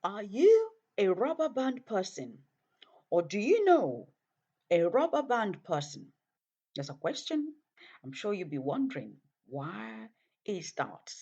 Are you a rubber band person? Or do you know a rubber band person? There's a question. I'm sure you'll be wondering why is that?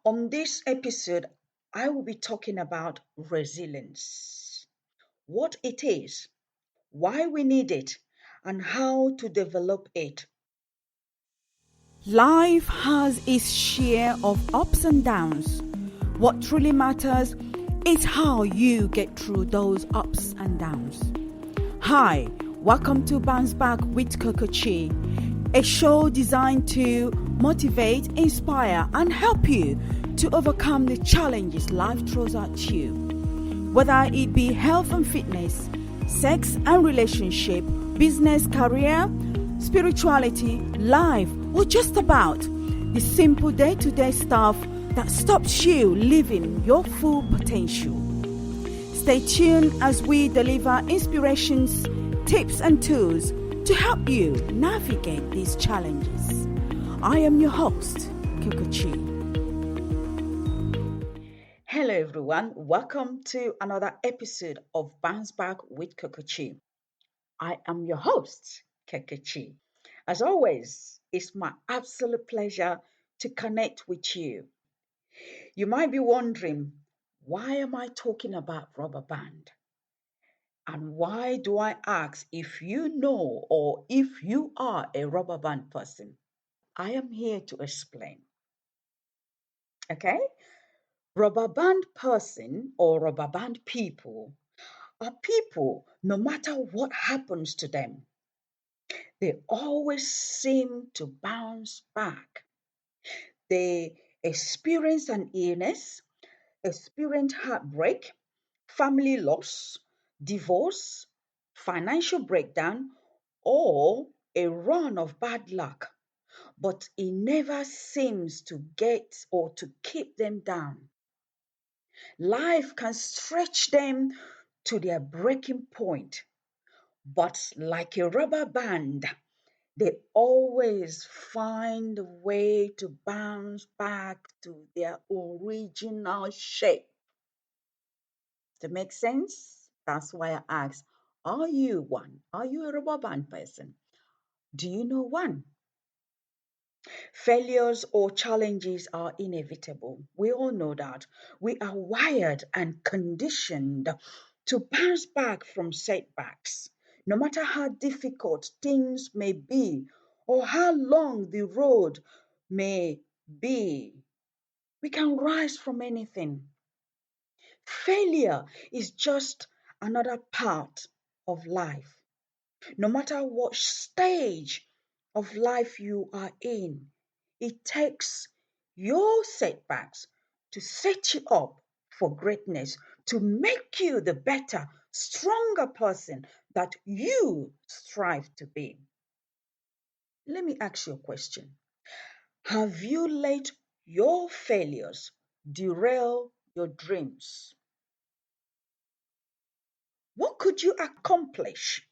On this episode, I will be talking about resilience, what it is, why we need it, and how to develop it. Life has its share of ups and downs. What truly matters is how you get through those ups and downs. Hi, welcome to Bounce Back with Coco-Chi, a show designed to motivate, inspire, and help you to overcome the challenges life throws at you. Whether it be health and fitness, sex and relationship, business, career, spirituality, life, or just about the simple day-to-day stuff that stops you living your full potential. Stay tuned as we deliver inspirations, tips, and tools to help you navigate these challenges. I am your host, Coco-Chi. Hello, everyone. Welcome to another episode of Bounce Back with CocoChi. I am your host, CocoChi. As always, it's my absolute pleasure to connect with you. You might be wondering, why am I talking about rubber band? And why do I ask if you know or if you are a rubber band person? I am here to explain. Okay? Rubber band person or rubber band people are people, no matter what happens to them, they always seem to bounce back. They experience an illness, experience heartbreak, family loss, divorce, financial breakdown, or a run of bad luck, but it never seems to get or to keep them down. Life can stretch them to their breaking point, but like a rubber band, they always find a way to bounce back to their original shape. Does it make sense? That's why I asked, are you one? Are you a rubber band person? Do you know one? Failures or challenges are inevitable. We all know that. We are wired and conditioned to bounce back from setbacks, no matter how difficult things may be or how long the road may be. We can rise from anything. Failure is just another part of life. No matter what stage of life you are in, it takes your setbacks to set you up for greatness, to make you the better, stronger person that you strive to be. Let me ask you a question. Have you let your failures derail your dreams? What could you accomplish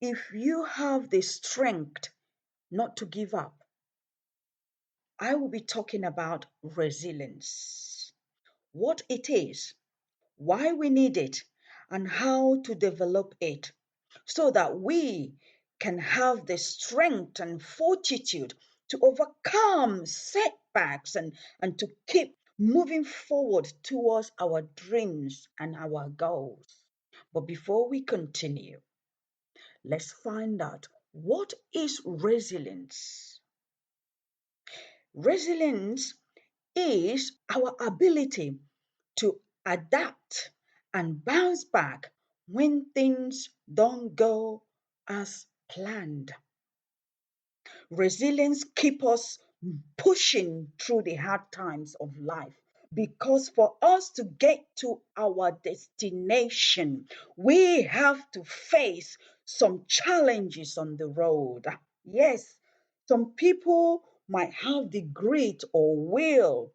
if you have the strength not to give up? I will be talking about resilience, what it is, why we need it, and how to develop it so that we can have the strength and fortitude to overcome setbacks and to keep moving forward towards our dreams and our goals. But before we continue, let's find out what is resilience. Resilience is our ability to adapt and bounce back when things don't go as planned. Resilience keeps us pushing through the hard times of life because for us to get to our destination, we have to face some challenges on the road. Yes, some people might have the grit or will,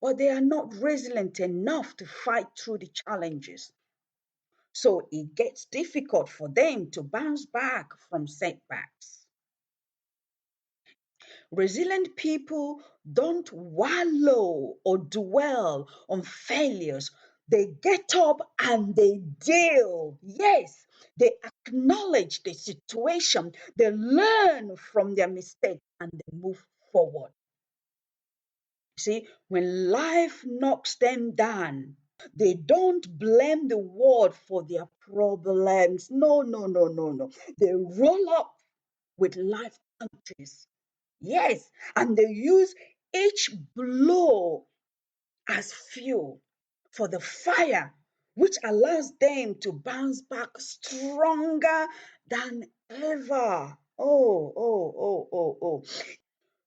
but they are not resilient enough to fight through the challenges. So it gets difficult for them to bounce back from setbacks. Resilient people don't wallow or dwell on failures. They get up and they deal. Yes, they acknowledge the situation, they learn from their mistakes, and they move forward. See, when life knocks them down, they don't blame the world for their problems. No, no, no, no, no. They roll up with life punches. Yes, and they use each blow as fuel for the fire, which allows them to bounce back stronger than ever. Oh.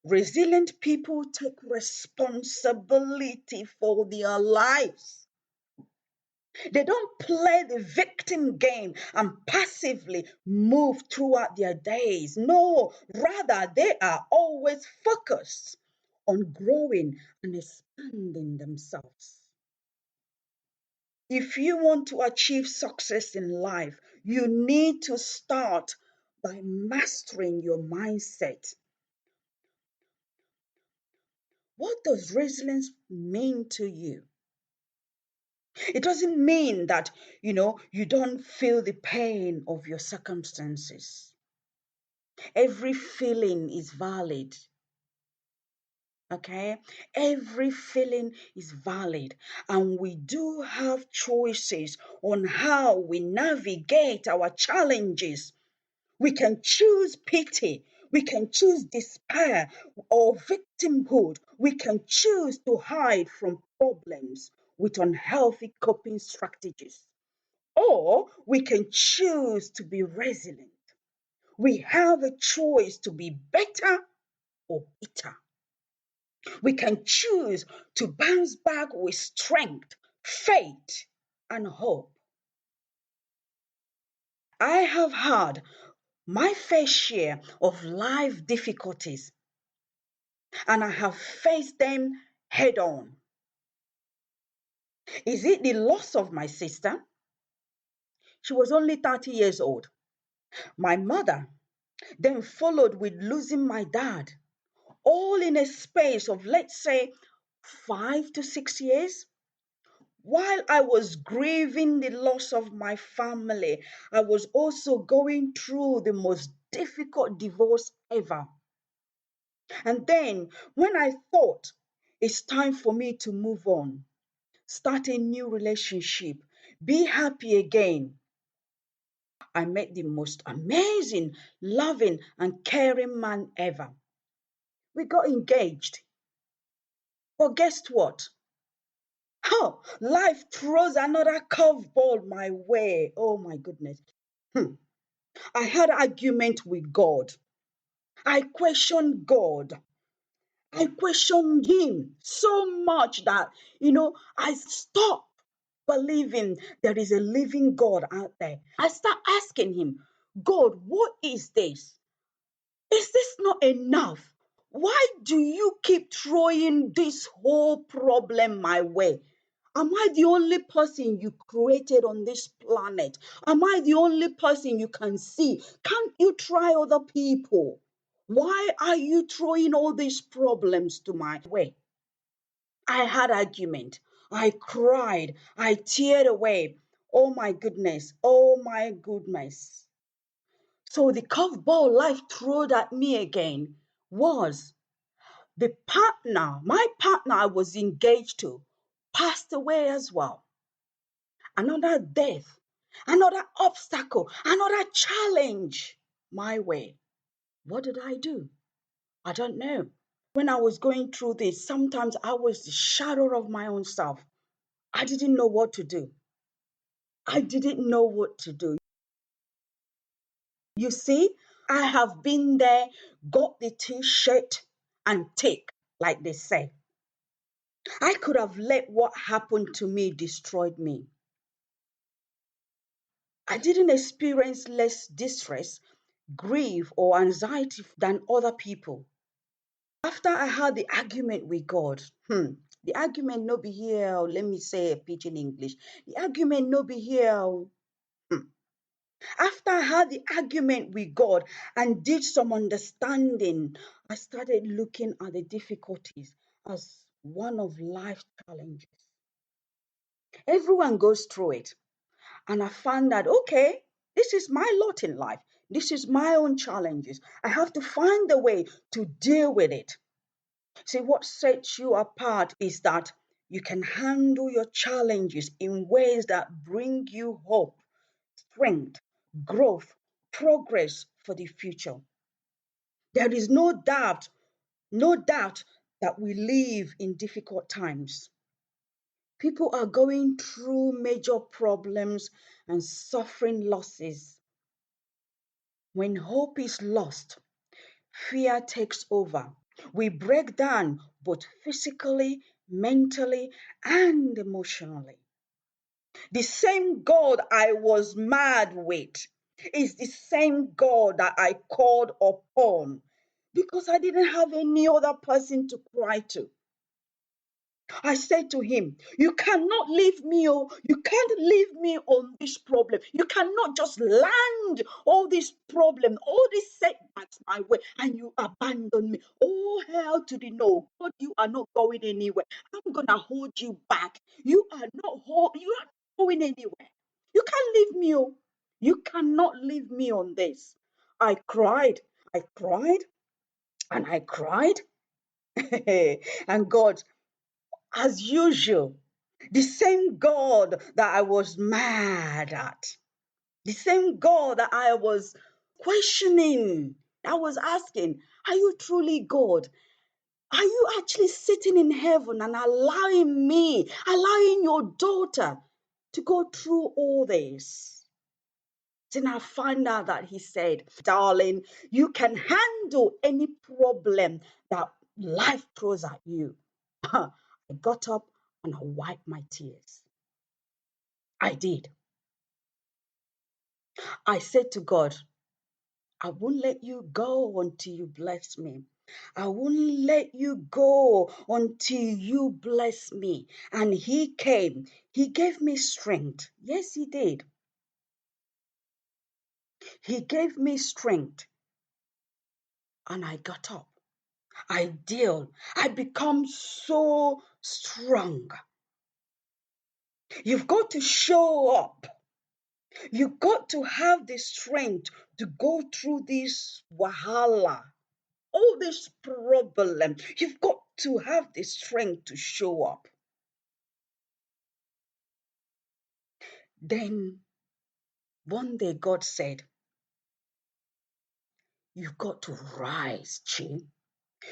Resilient people take responsibility for their lives. They don't play the victim game and passively move throughout their days. No, rather, they are always focused on growing and expanding themselves. If you want to achieve success in life, you need to start by mastering your mindset. What does resilience mean to you? It doesn't mean that, you don't feel the pain of your circumstances. Every feeling is valid. Okay? Every feeling is valid. And we do have choices on how we navigate our challenges. We can choose pity. We can choose despair or victimhood. We can choose to hide from problems with unhealthy coping strategies. Or we can choose to be resilient. We have a choice to be better or bitter. We can choose to bounce back with strength, faith, and hope. I have had my fair share of life difficulties and I have faced them head on. Is it the loss of my sister? She was only 30 years old. My mother, then followed with losing my dad, all in a space of, let's say, 5 to 6 years. While I was grieving the loss of my family, I was also going through the most difficult divorce ever. And then, when I thought it's time for me to move on, start a new relationship, be happy again, I met the most amazing, loving, and caring man ever. We got engaged. But guess what? Oh, life throws another curveball my way. Oh my goodness. I had argument with God. I questioned God. I questioned him so much that, I stopped believing there is a living God out there. I start asking him, God, what is this? Is this not enough? Why do you keep throwing this whole problem my way? Am I the only person you created on this planet? Am I the only person you can see? Can't you try other people? Why are you throwing all these problems to my way? I had argument. I cried. I teared away. Oh my goodness. Oh my goodness. So the curveball life threw at me again was my partner I was engaged to, passed away as well. Another death, another obstacle, another challenge my way. What did I do? I don't know. When I was going through this, sometimes I was the shadow of my own self. I didn't know what to do. I didn't know what to do. You see, I have been there, got the t-shirt and take, like they say. I could have let what happened to me destroyed me. I didn't experience less distress, grief, or anxiety than other people. After I had the argument with God, the argument no be here, let me say a pidgin English. The argument no be here. After I had the argument with God and did some understanding, I started looking at the difficulties as one of life's challenges. Everyone goes through it. And I found that, okay, this is my lot in life. This is my own challenges. I have to find a way to deal with it. See, what sets you apart is that you can handle your challenges in ways that bring you hope, strength, growth, progress for the future. There is no doubt that we live in difficult times. People are going through major problems and suffering losses. When hope is lost, fear takes over. We break down both physically, mentally, and emotionally. The same God I was mad with is the same God that I called upon because I didn't have any other person to cry to. I said to him, you cannot leave me, oh, you can't leave me on this problem. You cannot just land all this problem, all these setbacks my way, and you abandon me. Oh, hell to the no. God, you are not going anywhere. I'm gonna hold you back. You are not going anywhere. You can't leave me, oh. You cannot leave me on this. I cried, I cried, and I cried. And God, as usual, the same God that I was mad at, the same God that I was questioning, I was asking, are you truly God? Are you actually sitting in heaven and allowing your daughter to go through all this? Then I found out that he said, darling, you can handle any problem that life throws at you. I got up and I wiped my tears. I did. I said to God, I won't let you go until you bless me. I won't let you go until you bless me. And he came. He gave me strength. Yes, he did. He gave me strength. And I got up. I deal. I become so strong. You've got to show up. You've got to have the strength to go through this wahala, all this problem. You've got to have the strength to show up. Then one day God said, you've got to rise, Chi.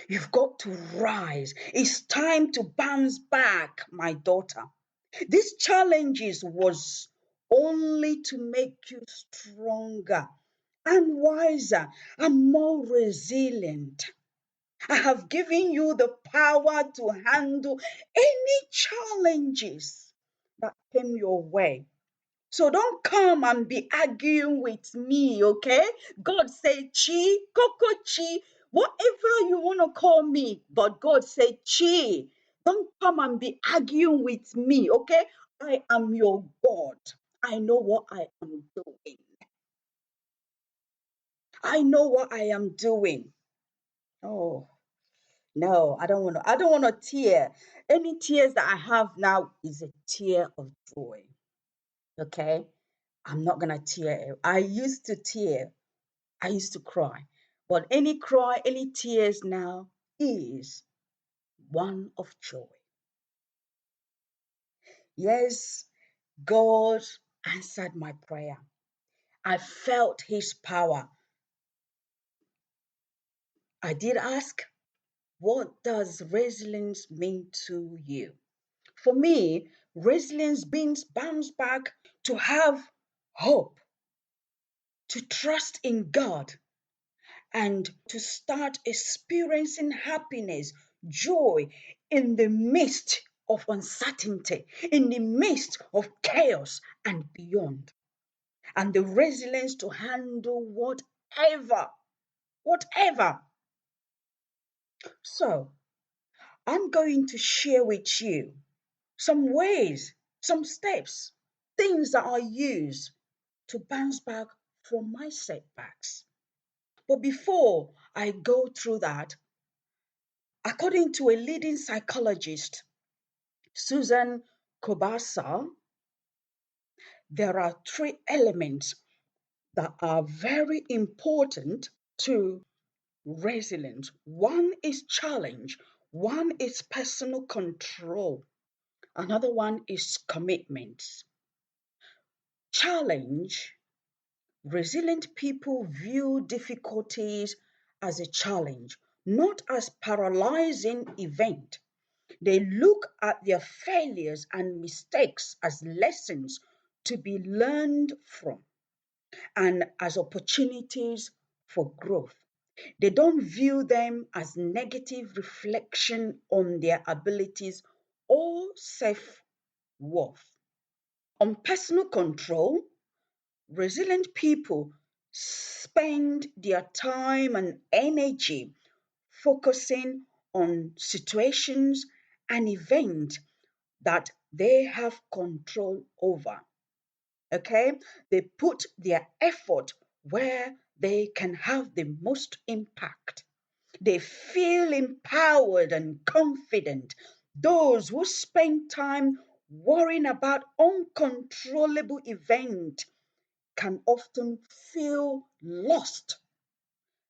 You've got to rise. It's time to bounce back, my daughter. These challenges was only to make you stronger and wiser and more resilient. I have given you the power to handle any challenges that came your way. So don't come and be arguing with me, okay? God said, Chi, Coco-Chi, whatever you want to call me, but God said, Chi. Don't come and be arguing with me, okay? I am your God. I know what I am doing. I know what I am doing. Oh, no, I don't want to tear. Any tears that I have now is a tear of joy. Okay? I'm not gonna tear. I used to tear. I used to cry. But any tears now is one of joy. Yes, God answered my prayer. I felt his power. I did ask, what does resilience mean to you? For me, resilience means bounce back, to have hope, to trust in God, and to start experiencing happiness, joy in the midst of uncertainty, in the midst of chaos and beyond, and the resilience to handle whatever. So, I'm going to share with you some ways, some steps, things that I use to bounce back from my setbacks. But before I go through that, according to a leading psychologist, Susan Kobasa, there are three elements that are very important to resilience. One is challenge, one is personal control, another one is commitment. Challenge. Resilient people view difficulties as a challenge, not as paralyzing event. They look at their failures and mistakes as lessons to be learned from and as opportunities for growth. They don't view them as negative reflection on their abilities or self-worth. On personal control, resilient people spend their time and energy focusing on situations and events that they have control over. Okay? They put their effort where they can have the most impact. They feel empowered and confident. Those who spend time worrying about uncontrollable events can often feel lost,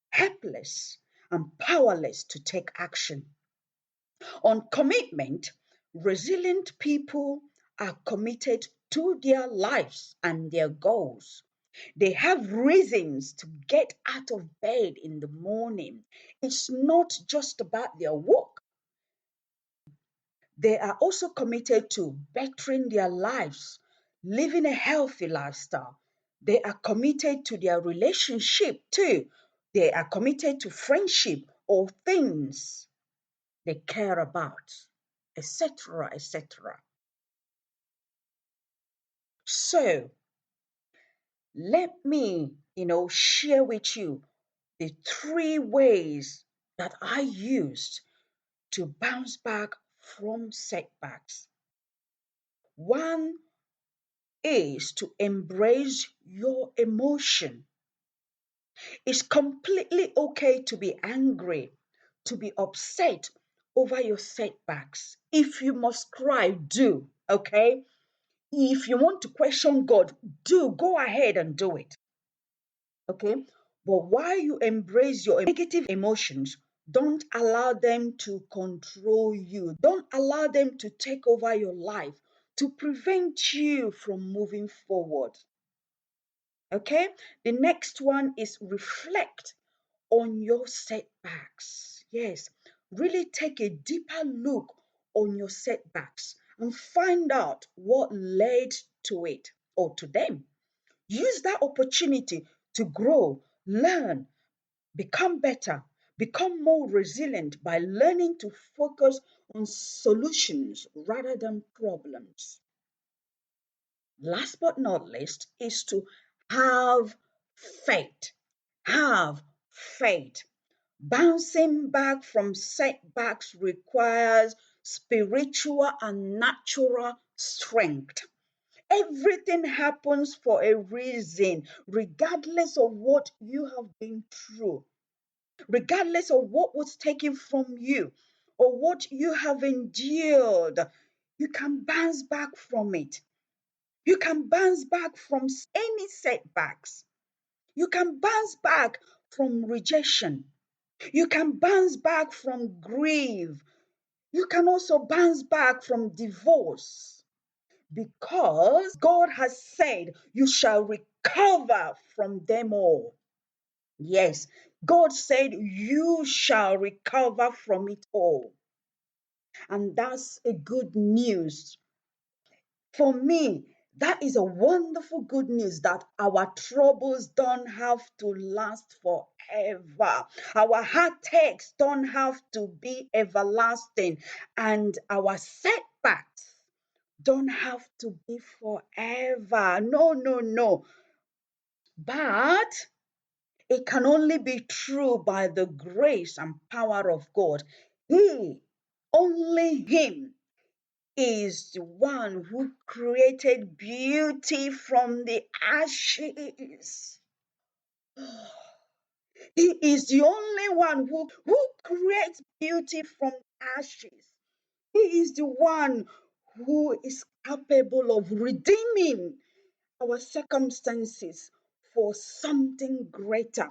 helpless, and powerless to take action. On commitment, resilient people are committed to their lives and their goals. They have reasons to get out of bed in the morning. It's not just about their work. They are also committed to bettering their lives, living a healthy lifestyle. They are committed to their relationship too. They are committed to friendship or things they care about, etc., etc. So let me, share with you the three ways that I used to bounce back from setbacks. One is to embrace your emotion. It's completely okay to be angry, to be upset over your setbacks. If you must cry, do, okay? If you want to question God, do, go ahead and do it, okay? But while you embrace your negative emotions, don't allow them to control you. Don't allow them to take over your life to prevent you from moving forward. Okay? The next one is reflect on your setbacks. Yes, really take a deeper look on your setbacks and find out what led to it or to them. Use that opportunity to grow, learn, become better, become more resilient by learning to focus on solutions rather than problems. Last but not least is to have faith. Have faith. Bouncing back from setbacks requires spiritual and natural strength. Everything happens for a reason, regardless of what you have been through, regardless of what was taken from you or what you have endured. You can bounce back from it. You can bounce back from any setbacks. You can bounce back from rejection. You can bounce back from grief. You can also bounce back from divorce because God has said you shall recover from them all. Yes, God said you shall recover from it all. And that's a good news. For me, that is a wonderful good news that our troubles don't have to last forever. Our heartaches don't have to be everlasting. And our setbacks don't have to be forever. No, no, no. But it can only be true by the grace and power of God. He, only Him, is the one who created beauty from the ashes. He is the only one who creates beauty from ashes. He is the one who is capable of redeeming our circumstances for something greater.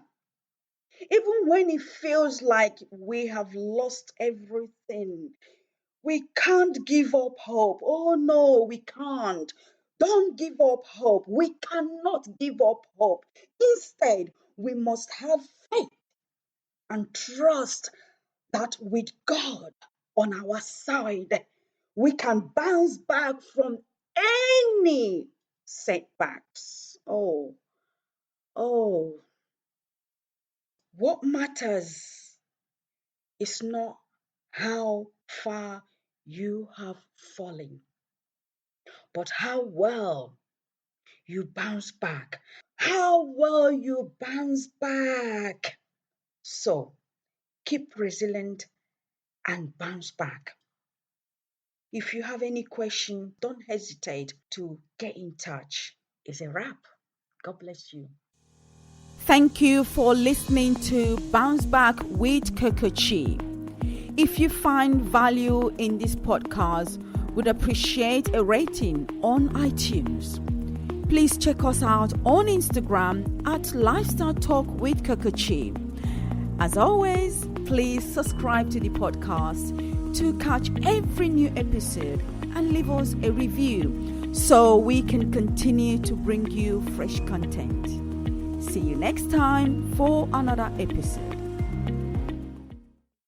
Even when it feels like we have lost everything, we can't give up hope. Oh no, we can't. Don't give up hope. We cannot give up hope. Instead, we must have faith and trust that with God on our side, we can bounce back from any setbacks. Oh, what matters is not how far you have fallen, but how well you bounce back. How well you bounce back. So keep resilient and bounce back. If you have any question, don't hesitate to get in touch. It's a wrap. God bless you. Thank you for listening to Bounce Back with CocoChi. If you find value in this podcast, would appreciate a rating on iTunes. Please check us out on Instagram at Lifestyle Talk with CocoChi. As always, please subscribe to the podcast to catch every new episode and leave us a review so we can continue to bring you fresh content. See you next time for another episode.